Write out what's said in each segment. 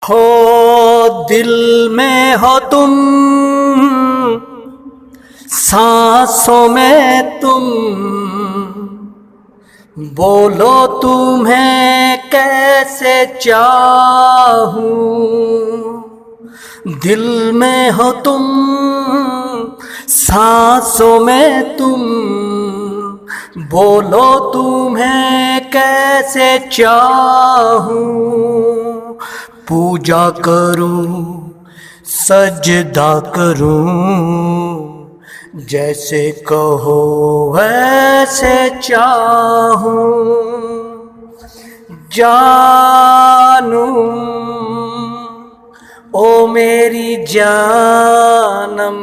हो दिल में हो तुम, सांसों में तुम, बोलो तुम्हें कैसे चाहूं। दिल में हो तुम, सांसों में तुम, बोलो तुम्हें कैसे चाहूं। पूजा करूं, सजदा करूं, जैसे कहो वैसे चाहूं। जानू ओ मेरी जानम,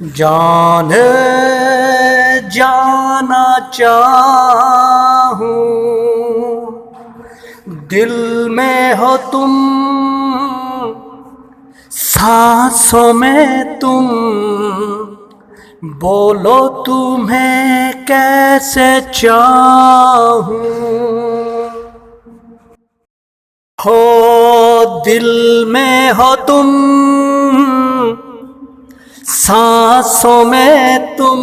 जान जाना चाहूं। दिल में हो तुम, सांसों में तुम, बोलो तुम्हें कैसे चाहूं। हो दिल में हो तुम, सांसों में तुम,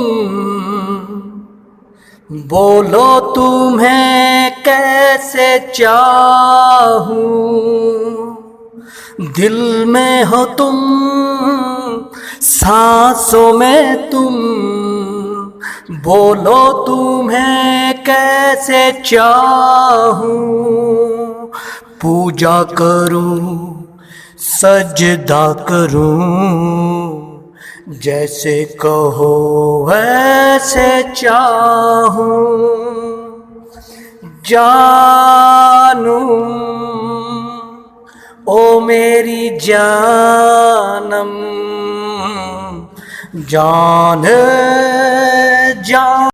बोलो तुम्हें कैसे चाहूं। दिल में हो तुम, सांसों में तुम, बोलो तुम्हें कैसे चाहूं। पूजा करूं, सजदा करूं, जैसे कहो वैसे चाहूं। जानू ओ मेरी जानम, जान जान